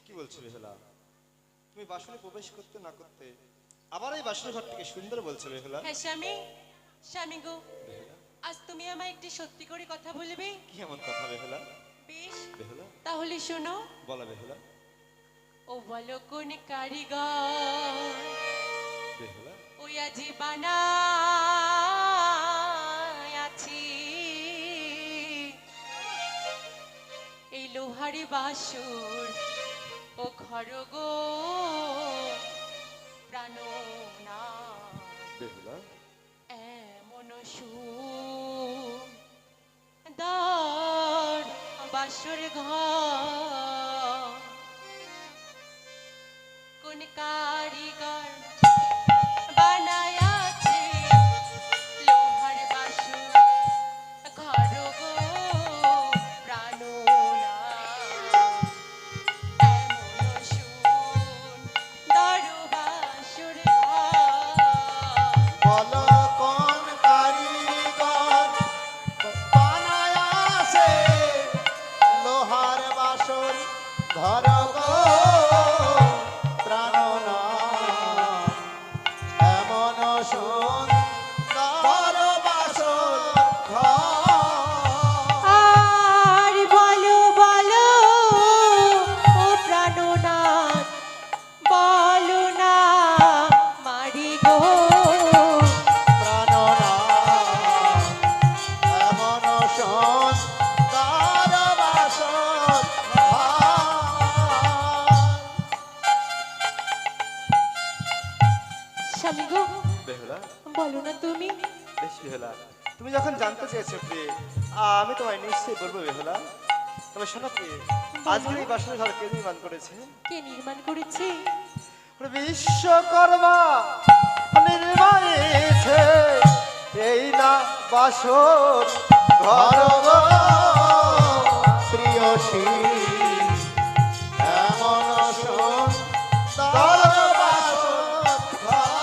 কি বলছো বেহুলা? তুমি বাসনে প্রবেশ করতে না করতে আবার এই বাসনের ঘর থেকে সুন্দর বলছো বেহুলা। হ্যাঁ স্বামী, স্বামী গো, আজ তুমি আমায় একটি সত্যি করে কথা বলবে? কি এমন কথা বেহুলা? বেশ, বেহুলা তাহলে শোনো। বলো বেহুলা। ও বলো কোন কারিগর বেহুলা ওই আজি বানায় আছি এই লোহারি বাসর ও ঘর গো প্রাণনা বেহুলা এমন সুন্দর বাসর ঘর কোন কারিগর বানায় আছে লোহার বাসর ঘর গো প্রাণনা এমন সুন্দর বাসর ঘর বলো কোন কারিগর বানায়াছে লোহার বাসন ঘর গো প্রাণনা এমন সুন্দর বাসন ঘর আর বলো বলো ও প্রাণনাথ বলো না মারি গো প্রাণনা এমন সুন্দর বাসন ঘর স্বামী গো বেহুলা বলো না তুমি। বেশ বেহুলা, তুমি যখন জানতে চেয়েছো প্রিয়ে, আমি তোমায় নিশ্চয়ই বলবো বেহুলা। তবে শোনো প্রিয়ে, আজকের এই বাসনের ঘর কে নির্মাণ করেছে? কে নির্মাণ করেছে? বিশ্বকর্মা নির্মাণেছে এই না বাসর ঘর গো। প্রিয়সী এমন সুন্দর বাসন ঘর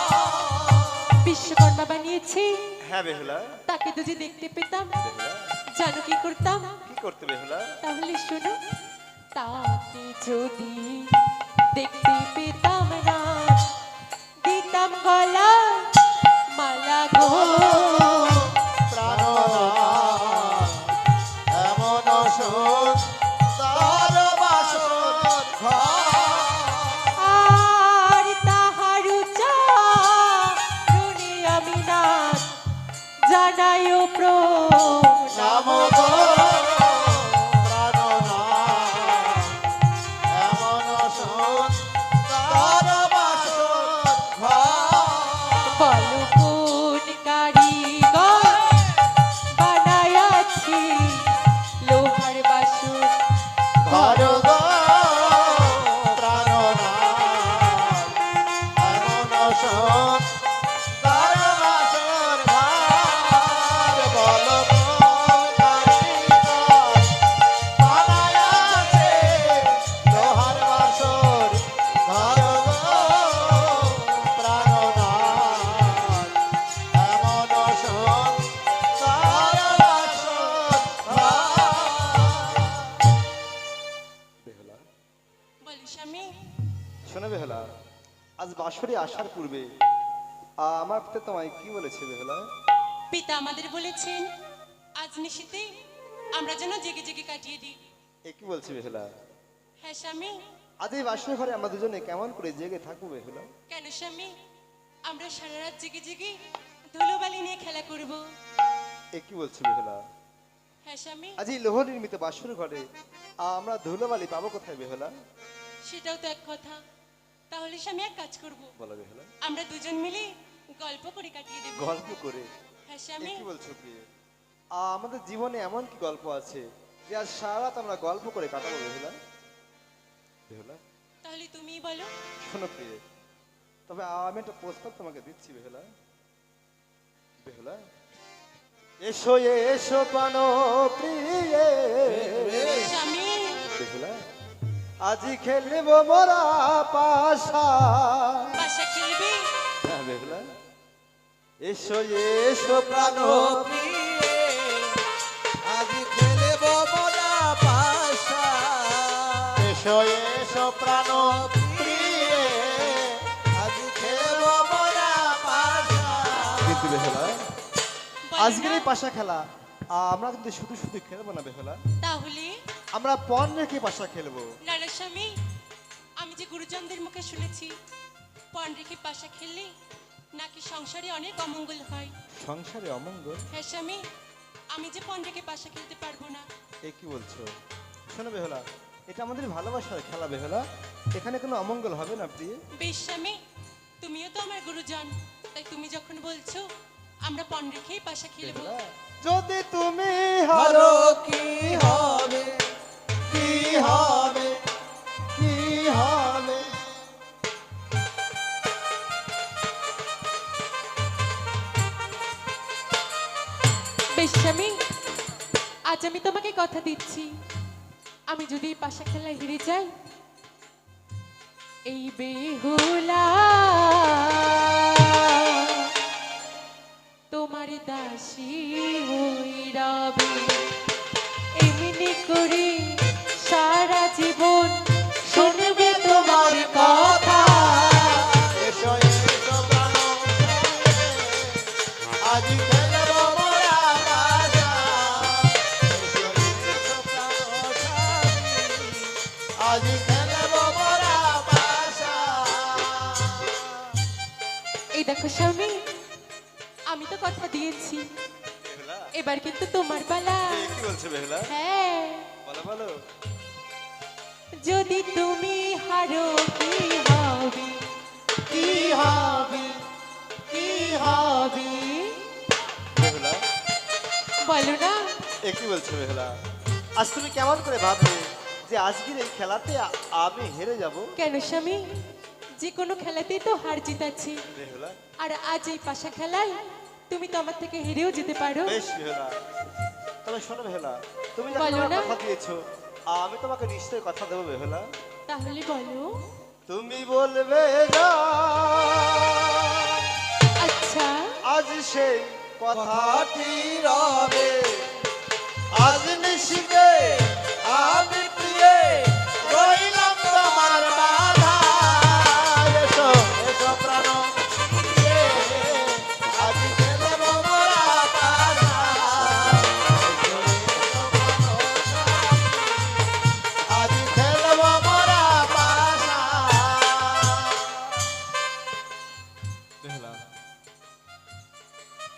বিশ্বকর্মা বানিয়েছে? হ্যাঁ বেহুলা। তাকে তো যে দেখতে পেতাম, বেহুলা জানো কি করতাম? কি করতে বেহুলা? তাহলে শোনো, তাকে যদি দেখতে পেতাম না দিতাম গলা মালা গো প্রাণনা এমন সুন্দর বাসন ঘর আর তাহার চরণে আমি নাথ জানাইও নাম প্রণাম গো প্রাণনা এমন সুন্দর বাসন ঘর বলো কোন কারিগর বানায়াছি লোহার বাসর ঘর গো প্রাণনা এমন সুন্দর বাসন ঘর বল কারিগর বানায়াছে লোহার বাসর ঘর গো প্রাণনা এমন সুন্দর বাসন ঘর বেহুলা বলি স্বামী, শোনো বেহুলা, আজ বাসরে আসার পূর্বে আমার পিতা তোমায় কি বলেছে বেহুলা? পিতা আমাদের বলেছেন আজ নিশীতে আমরা যেন জেগে জেগে কাটিয়ে দিই। এ কি বলছে বেহুলা? হ্যাঁ স্বামী। আজ এই বাসর ঘরে আমরা দুজনে কেমন করে জেগে থাকবো বেহুলা? কেন স্বামী, আমরা সারা রাত জেগে জেগে ধুলোবালি নিয়ে খেলা করব। এ কি বলছে বেহুলা? হ্যাঁ স্বামী, আজ এই লোহ নির্মিত বাসর ঘরে আমরা ধুলোবালি পাবো কোথায় বেহুলা? সেটাও তো এক কথা। তাহলে স্বামী এক কাজ করব, বলো বেহুলা। আমরা দুজন মিলে গল্প করে কাটিয়ে দেব। গল্প করে? হ্যাঁ এ স্বামী। কি বলছো প্রিয়? আমাদের জীবনে এমন কি গল্প আছে যে আজ সারা রাত আমরা গল্প করে কাটাবো বেহুলা? বেহুলা তাহলে তুমিই বলো। শোনো প্রিয়, তবে আমি একটা প্রস্তাব তোমাকে দিচ্ছি বেহুলা। বেহুলা এসো এসো প্রাণ প্রিয়ে স্বামী, বেহুলা, আজি খেলব মোরা পাশা। বাসা খেলবি? হ্যাঁ বেহুলা, এসো এসো প্রাণ প্রিয়ে আজ খেলব মোরা পাশা এসো এসো প্রাণ প্রিয়ে আজ খেলবো মোরা পাশা। কিন্তু বেহুলা বলো আজকের না। এই পাশা খেলা আমরা কিন্তু শুধু শুধু খেলবো না বেহুলা, তাহলে আমরা পণ রেখে পাশা খেলবো। নানা স্বামী, আমি যে গুরুজনদের মুখে শুনেছি পণ রেখে পাশা খেললে নাকি সংসারে অনেক অমঙ্গল হয়। সংসারে অমঙ্গল? হ্যাঁ স্বামী, আমি যে পণ রেখে পাশা খেলতে পারবো না। এ কি বলছো? শোনো বেহুলা, এটা আমাদের ভালোবাসার খেলা বেহুলা, এখানে কোনো অমঙ্গল হবে না প্রিয়। বেশ স্বামী, তুমিও তো আমার গুরুজন, তাই তুমি যখন বলছো আমরা পণ রেখেই পাশা খেলবো। বেহুলা, যদি তুমি আরো হারো কি হবে, কি হবে, কি হবে। বেশ স্বামী, আজ আমি তোমাকে কথা দিচ্ছি, আমি যদি এই পাশা খেলায় হেরে যাই, এই বেহুলা তোমার দাসী হই রবে, এমনি করে সারা জীবন শুনবে তোমার কথা। এসো এসো প্রাণ প্রিয়ে আজ খেলবো মোরা পাশা। এসো এসো প্রাণ স্বামী আজ খেলবো মোরা পাশা। এই দেখো স্বামী, আমি তো কথা দিয়েছি, বেহুলা, এবার কিন্তু তোমার পালা। এ কি বলছো বেহুলা? হ্যাঁ, বলো বলো। যদি তুমি হারো কি হবে, কি হবে, কি হবে। বেহুলা, বলো না। এ কি বলছো বেহুলা? আজ তুমি কেমন করে ভাবলে যে আজকের এই খেলাতে আমি হেরে যাব? কেন স্বামী, যে কোনো খেলাতেই তো হার জিত আছে, বেহুলা, আর আজ এই পাশা খেলায় তুমি তো আমার থেকে হেরেও যেতে পারো। বেশ বেহুলা, তবে শোনো বেহুলা, তুমি যখন বলো আমাকে না। কথা দিয়েছো আমি তোমাকে নিশ্চয়ই কথা দেবো বেহুলা। তাহলে বলো। তুমি বলবে না আচ্ছা, আজ সেই কথাটি রবে, আজ নিশিতে আমি প্রিয়ে রইলাম তোমার বাধা। এসো এসো প্রাণ প্রিয়ে আজ খেলবো মোরা পাশা। এসো এসো প্রাণ স্বামী আজ খেলবো মোরা পাশা। বেহুলা,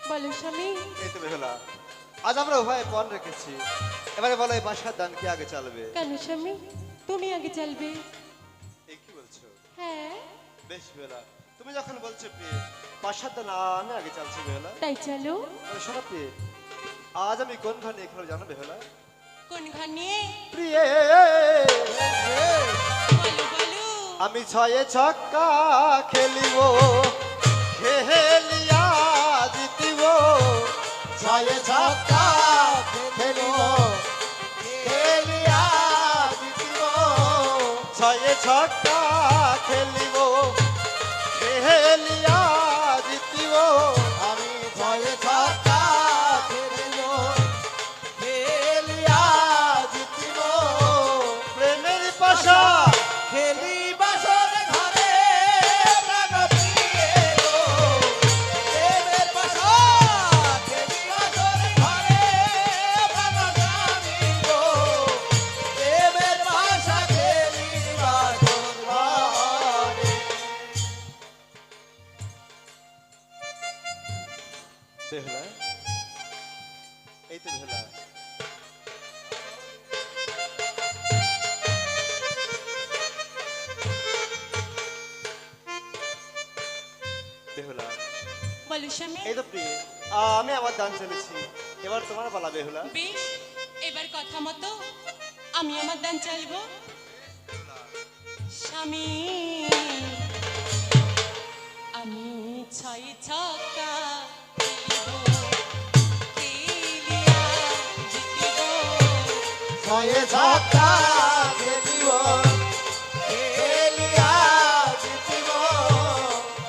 বলো স্বামী। এই তো বেহুলা, আজ আমরা উভয়ে পণ রেখেছি, এবারে বলো এই বাসার দান কি আগে চালবে? কেন স্বামী, তুমি আগে চলবে। এই কি বলছো? হ্যাঁ, বেশ বেহুলা, তুমি যখন বলছো প্রিয় বাসার দান আমি আগে চালছি বেহুলা। তাই চলো। তবে শোনো প্রিয়, আজ আমি কোন ঘর নিয়ে খেলো জানো বেহুলা? কোন ঘর নিয়ে? প্রিয়, বলো বলো। আমি ছয়ে ছক্কা খেলিব, খেলিয়া জিতিব। ছয়ে ছক্কা খেলিব, খেলিয়া জিতিব। ছয়ে ছক্কা খেলিব, খেলিয়া জিতিব। আমি ছয়ে ছক্কা খেলিব, খেলিয়া জিতিব। প্রেমের পাশা খেলি বাসর ঘরে প্রাণ প্রিয়ে গো। প্রেমের বাসা খেলি বাসর ঘরে প্রাণ স্বামী গো। প্রেমের বাসা খেলি বাসর ঘরে। বেহুলা, এই তো বেহুলা, বেহুলা, বলো স্বামী। এই তো প্রিয়, আমি আমার দান চলেছি, এবার তোমার পালা বেহুলা। বেশ, এবার কথা মতো আমি আমার দান চাইবো। স্বামী, আমি ছয় ছক্কা খেলিব, খেলিয়া জিতিব। ছয়ে ছক্কা খেলিব, খেলিয়া জিতিব।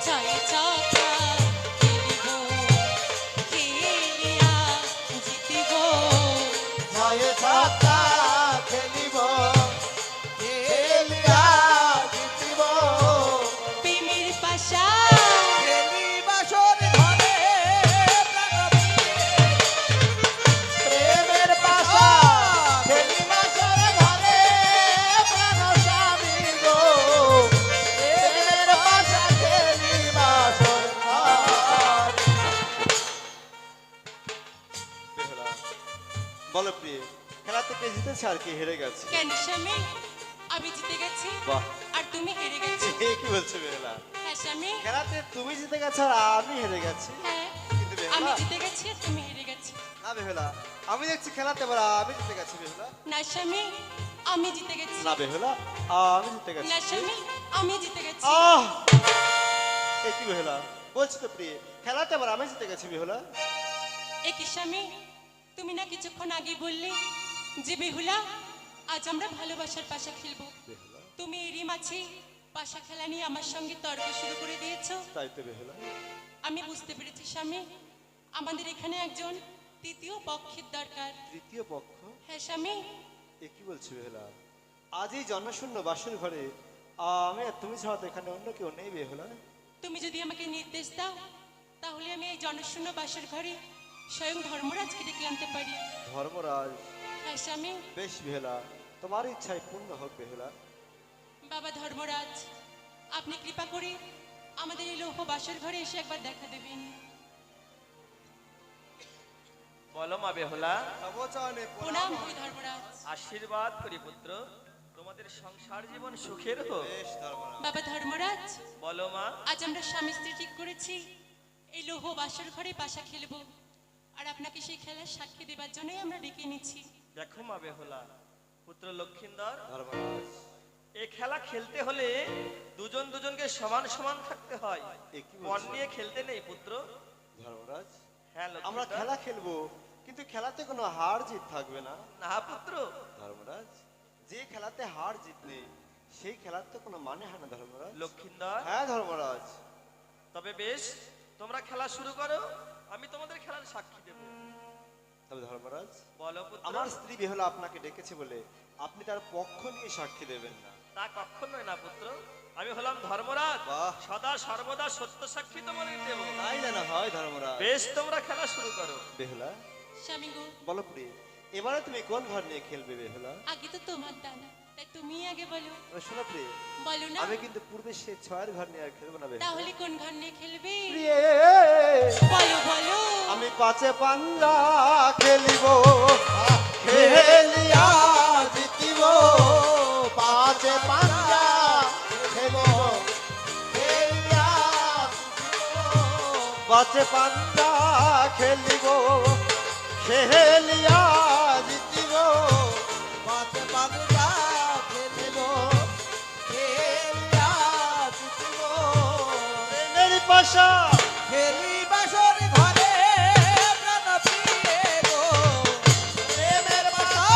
ছয় ছক্কা খেলিব, খেলিয়া জিতিব। ছয়ে ছক্কা খেলিব, খেলিয়া জিতেছে আর কি হেরে গেছে। কেন স্বামী, আমি জিতে গেছি বাহ, আর তুমি হেরে গেছো। এ কি বলছো বেহুলা? হ্যাঁ স্বামী, খেলাতে তুমি জিতে গেছো আর আমি হেরে গেছি। হ্যাঁ কিন্তু আমি বেহুলা, জিতে গেছি আর তুমি হেরে গেছো। না বেহুলা, আমি দেখছি খেলাতে এবার আমি জিতে গেছি বেহুলা। না স্বামী, আমি জিতে গেছি। না বেহুলা, আমি জিতে গেছি। না স্বামী, আমি জিতে গেছি। আহ, এ কি বেহুলা বলছি তো প্রিয়, খেলাতে এবার আমি জিতে গেছি বেহুলা। এ কি স্বামী, তুমি না কিছুক্ষণ আগে বললে যে বেহুলা আজ আমরা ভালোবাসার পাশা খেলবো। বেহুলা, তুমি এরই মাঝে পাশা খেলা নিয়ে আমার সঙ্গে তর্ক শুরু করে দিয়েছো। তাই তো বেহুলা। আমি বুঝতে পেরেছি স্বামী, আমাদের এখানে একজন তৃতীয় পক্ষের দরকার। তৃতীয় পক্ষ? হ্যাঁ স্বামী, এ কি বলছি বেহুলা? আজ এই জনশূন্য বাসর ঘরে আমি আর তুমি ছাড়া তো এখানে অন্য কেউ নেই বেহুলা। তুমি যদি আমাকে নির্দেশ দাও তাহলে আমি এই জনশূন্য বাসর ঘরে স্বয়ং ধর্মরাজকে ডেকে আনতে পারি। ধর্মরাজ? হ্যাঁ স্বামী। বেশ বেহুলা, তোমার ইচ্ছাই পূর্ণ হোক বেহুলা। বাবা ধর্মরাজ, আপনি কৃপা করে আমাদের এই লৌহ বাসর ঘরে এসে একবার দেখা দেবেন। বলো মা বেহুলা। প্রণাম হই ধর্মরাজ। আশীর্বাদ করি পুত্র, তোমাদের সংসার জীবন সুখের হোক। বেশ ধর্মরাজ। বাবা ধর্মরাজ, বলো মা। আজ আমরা স্বামী স্ত্রী ঠিক করেছি এই লৌহ বাসর ঘরে পাশা খেলবো, আর আপনাকে সেই খেলার সাক্ষী দেবার জন্যই আমরা ডেকে নিচ্ছি। দেখো মা বেহুলা, পুত্র লক্ষিন্দর, ধর্মরাজ, এই খেলা খেলতে হলে দুজন দুজনকে সমান সমান থাকতে হয়। এ কি মন বলছো? নিয়ে খেলতে নেই পুত্র। ধর্মরাজ, হ্যাঁ আমরা লক্ষিন্দর। খেলা খেলবো কিন্তু খেলাতে কোনো হার জিত থাকবে না। না পুত্র, ধর্মরাজ, যে খেলাতে হার জিত নেই সেই খেলার তো কোনো মানে হয় না ধর্মরাজ। লক্ষিন্দর। হ্যাঁ ধর্মরাজ। তবে বেশ, তোমরা খেলা শুরু করো, আমি তোমাদের খেলার সাক্ষী দেব। তবে ধর্মরাজ, বলো পুত্র। আমার স্ত্রী বেহুলা আপনাকে ডেকেছে বলে আপনি তার পক্ষ নিয়ে সাক্ষী দেবেন না। তা কখনোই না পুত্র, আমি হলাম ধর্মরাজ, বাহ। সদা সর্বদা সত্য সাক্ষী তোমাদের দেব। তাই যেন হয় ধর্মরাজ। বেশ, তোমরা খেলা শুরু করো। বেহুলা, স্বামী গো, বলো প্রিয়, এবারে তুমি কোন ঘর নিয়ে খেলবে বেহুলা? আগে তো তোমার দানা, তাই তুমি আগে বলো। শোনো প্রিয়, বলো না, আমি কিন্তু পূর্বে সে ছয়ের ঘর নিয়ে আর খেলবো না বেহুলা। তাহলে কোন ঘর নিয়ে খেলবে? প্রিয়ে, বলো বলো। আমি পাঁচে পাঞ্জা খেলিব, খেলিয়া জিতিব, পাঁচে পাঞ্জা খেলিব, খেলিয়া জিতিব, পাঁচে পাঞ্জা খেলিব, খেলিয়া জিতিব। পাঁচে পাঞ্জা খেলিব, খেলিয়া জিতিব। প্রেমের পাশা খেলি বাসর ঘরে প্রাণ প্রিয়ে গো, প্রেমের বাসা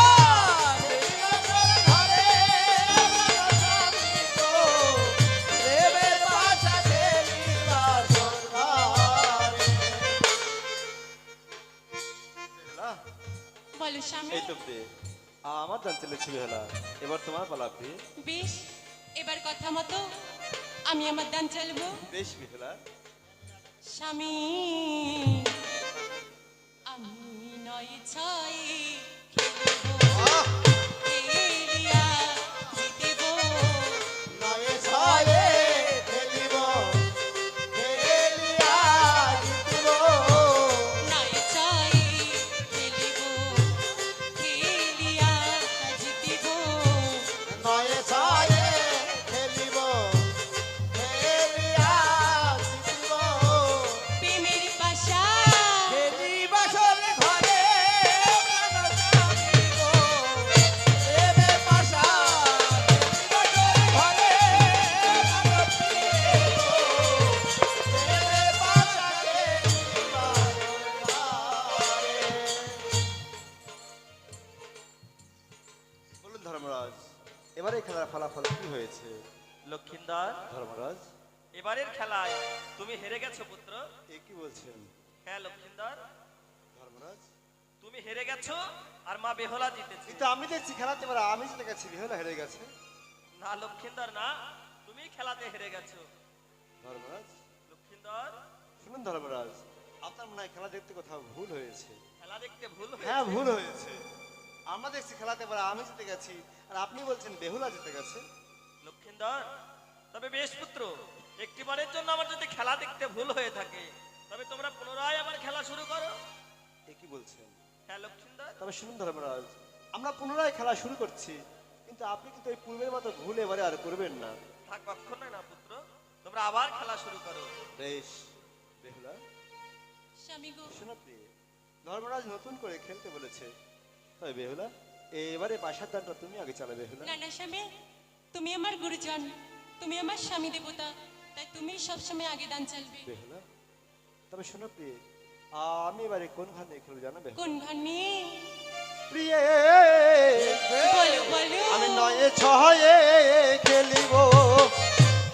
খেলি বাসর ঘরে প্রাণ স্বামী গো, প্রেমের বাসা খেলি বাসর ঘরে। বেহুলা, বলো স্বামী। এই তো প্রিয়, আমার দান চলেছে বেহুলা, এবার তোমার পালা প্রিয়। বেশ, এবার কথা মতো আমি আমার দান চালবো। বেশ বেহুলা। স্বামী, আমি নয় ছয় খেলবো, খেলিয়া জিতিবো। নয়ে ছয়ে খেলিব, খেলিয়া জিতিব। নয় ছয় খেলিবো, খেলিয়া জিতিবো। নয়ে ছয়ে খেলিব, খেলিয়া জিতিব। প্রেমের পাশা খেলি বাসর ঘরে প্রাণ স্বামী গো, প্রেমের পাশা খেলি বাসর ঘরে প্রাণ প্রিয়ে গো, প্রেমের পাশা খেলি বাসর ঘরে। বলুন ধর্মরাজ, এবারে খেলার ফলাফল কি হয়েছে? লক্ষিন্দর, ধর্মরাজ, এবারের খেলায় তুমি হেরে গেছো পুত্র। এ কি বলছেন? হ্যাঁ লক্ষিন্দর, ধর্মরাজ, তুমি হেরে গেছো আর মা বেহুলা জিতেছে। কিন্তু আমি দেখছি খেলাতে এবার আমি জিতে গেছি, বেহুলা হেরে গেছে। না লক্ষিন্দর না, তুমি খেলাতে হেরে গেছো। ধর্মরাজ, লক্ষিন্দর, শুনুন ধর্মরাজ, আপনার মনে হয় খেলা দেখতে কোথাও ভুল হয়েছে। খেলা দেখতে ভুল হ্যাঁ হয়েছে। ভুল হয়েছে, আমরা দেখছি খেলাতে এবার আমি জিতে গেছি আর আপনি বলছেন বেহুলা জিতে গেছে। লক্ষিন্দর, তবে বেশ পুত্র, একটিবারের জন্য আমার যদি খেলা দেখতে ভুল হয়ে থাকে তবে তোমরা পুনরায় আবার খেলা শুরু করো। এ কি বলছেন? হ্যাঁ লক্ষিন্দর, তবে শুনুন ধর্মরাজ, আমরা পুনরায় খেলা শুরু করছি, কিন্তু আপনি কিন্তু ওই পূর্বের মতো ভুল এবারে আর করবেন না। থাক কখনোই না পুত্র, তোমরা আবার খেলা শুরু করো। বেশ বেহুলা, স্বামী গো, শোনো প্রিয়, ধর্মরাজ নতুন করে খেলতে বলেছে। তবে বেহুলা, এবারে বাসার দানটা তুমি আগে চালাবে বেহুলা। না না স্বামী, তুমি আমার গুরুজন, তুমি আমার স্বামী দেবতা, তাই তুমি সবসময় আগে দান চালবে। বেহুলা, তবে শোনো প্রিয়, আমি এবারে কোন ঘর নিয়ে খেলবো জানো বেহুলা? কোন ঘর নিয়ে? প্রিয়ে, বলো বলো। আমি নয়ে ছয়ে খেলিব,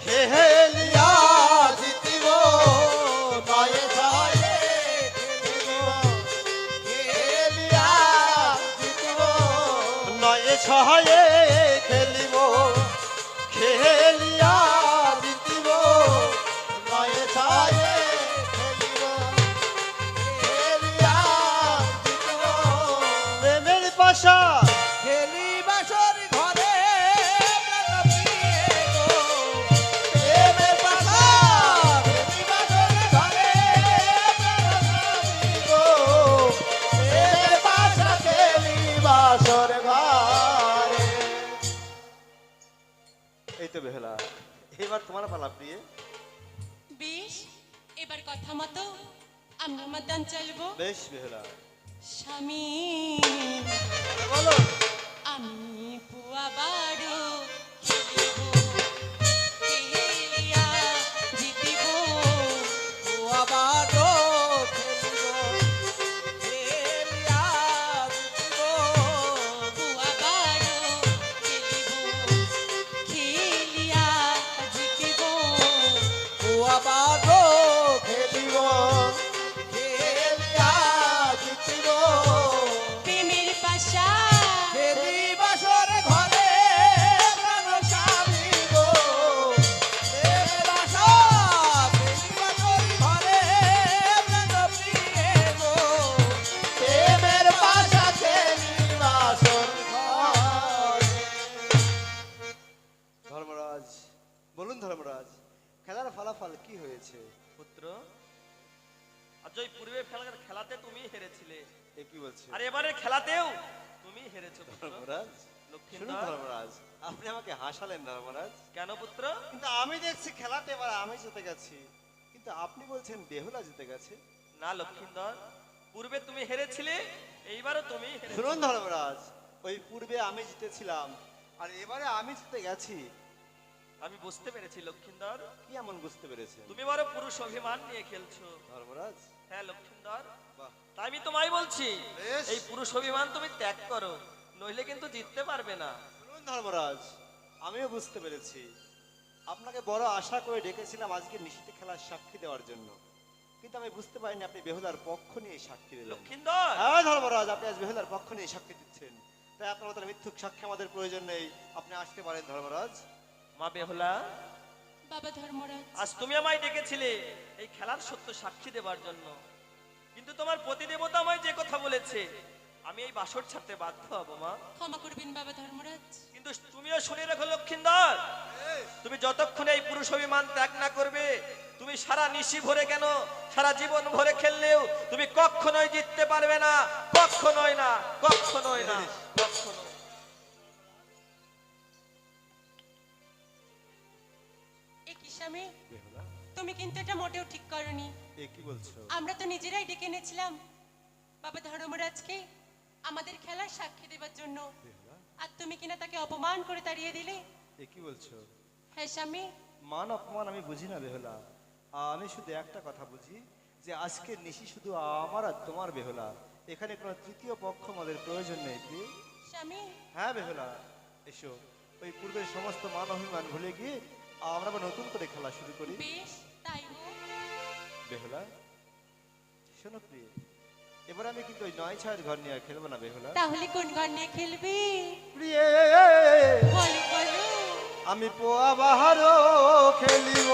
খেলিয়া জিতিব, নয়ে ছয়ে খেলিব, খেলিয়া জিতিব, নয়ে ছয়ে খেলিব, খেলিয়া জিতিব, নয়ে ছয়ে খেলিব, খেলিয়া জিতিব। প্রেমের পাশা খেলি বাসর ঘরে প্রাণ প্রিয়ে গো, প্রেমের পাশা খেলি বাসর ঘরে প্রাণ স্বামী গো, প্রেমের পাশা খেলি বাসর ঘরে। এই তো বেহুলা, এবার তোমার পালা প্রিয়ে। বেশ, এবার কথা মতো আমি আমার দান চালবো। বেশ বেহুলা, স্বামী বলো। আমি পুয়া বারো খেলিব, খেলিয়া জিতিব, ও আবারও খেলিব, খেলিয়া জিতিব, পুয়া বারো খেলিব, খেলিয়া জিতিব। ও আবারও খেলিব, খেলিয়া জিতিব, প্রেমের পাশা খেলি বাসর ঘরে প্রাণ স্বামী গো, খেলি বাসর, খেলি বাসর ঘরে প্রাণ প্রিয়ে গো, প্রেমের পাশা খেলি বাসর ঘরে। ধর্মরাজ, বলুন ধর্মরাজ, খেলার ফলাফল কি হয়েছে? পুত্র, আজ ওই পূর্বে খেলাতে তুমি হেরেছিলে, এ কি বলছে আর এবারে খেলাতেও তুমি হেরেছো পুত্র। ধর্মরাজ? শুনুন লক্ষ্মীন্দর, ধর্মরাজ, আপনি আমাকে হাসালেন ধর্মরাজ, কেন পুত্র? কিন্তু আমি দেখছি খেলাতে এবার আমি জিতে গেছি, কিন্তু আপনি বলছেন বেহুলা জিতে গেছে। না লক্ষ্মীন্দর, পূর্বে তুমি হেরেছিলে, এইবারও তুমি হেরেছো। শুনুন ধর্মরাজ, ওই পূর্বে আমি জিতেছিলাম, আর এবারে আমি জিতে গেছি। আমি বুঝতে পেরেছি লক্ষ্মীন্দর, কি এমন বুঝতে পেরেছেন তুমি বড় পুরুষ অভিমান নিয়ে খেলছো। ধর্মরাজ? হ্যাঁ লক্ষ্মীন্দর, বাহ, তাই আমি তোমায় বলছি, বেশ। এই পুরুষ অভিমান তুমি ত্যাগ করো, নইলে কিন্তু জিততে পারবে না। শুনুন ধর্মরাজ, আমিও বুঝতে পেরেছি, আপনাকে বড় আশা করে ডেকেছিলাম আজকে নিশিত খেলার সাক্ষী দেওয়ার জন্য, কিন্তু আমি বুঝতে পারিনি আপনি বেহুলার পক্ষ নিয়ে সাক্ষী দিলেন। লক্ষ্মীন্দর, হ্যাঁ ধর্মরাজ, আপনি আজ বেহুলার পক্ষ নিয়ে সাক্ষী দিচ্ছেন, তাই আপনার মতো মিথ্যুক সাক্ষী আমাদের প্রয়োজন নেই, আপনি আসতে পারেন ধর্মরাজ। মা বেহুলা, বাবা ধর্মরাজ, আজ তুমি আমায় ডেকেছিলে এই খেলার সত্য সাক্ষী দেবার জন্য, কিন্তু তোমার প্রতিদেবতা আমায় যে কথা বলেছে, আমি এই বাসর ছাড়তে বাধ্য হব মা। ক্ষমা করবেন বাবা ধর্মরাজ। কিন্তু তুমিও শুনে রাখো লক্ষ্মীন্দর, তুমি যতক্ষণে এই পুরুষ অভিমান ত্যাগ না করবে, তুমি সারা নিশি ভরে কেন সারা জীবন ভরে খেললেও তুমি কখনোই জিততে পারবে না, কখনোই না, কখনোই না, কখনো। এ কি স্বামী, বেহুলা, তুমি কিন্তু এটা মোটেও ঠিক করনি। এ কি বলছো? আমরা তো নিজেরাই ডেকে এনেছিলাম বাবা ধর্মরাজকে আমাদের খেলার সাক্ষী দেবার জন্য, বেহুলা, আর তুমি কিনা তাকে অপমান করে তাড়িয়ে দিলে। এ কি বলছো? হ্যাঁ স্বামী, মান অপমান আমি বুঝি না বেহুলা, আমি শুধু একটা কথা বুঝি যে আজকে নিশি শুধু আমার আর তোমার বেহুলা, এখানে কোনো তৃতীয় পক্ষ আমাদের প্রয়োজন নেই কি? স্বামী, হ্যাঁ বেহুলা, এসো, ওই পূর্বের সমস্ত মান অভিমান ভুলে গিয়ে আমরা আবার নতুন করে খেলা শুরু করি। বেশ তাই হোক। বেহুলা, শোনো প্রিয়, এবার আমি কিন্তু ওই ৯-৬ ঘর নিয়ে আর খেলবো না বেহুলা। তাহলে কোন ঘর নিয়ে খেলবি? প্রিয়ে, বলো বলো। আমি পোয়া বাহারও খেলিব,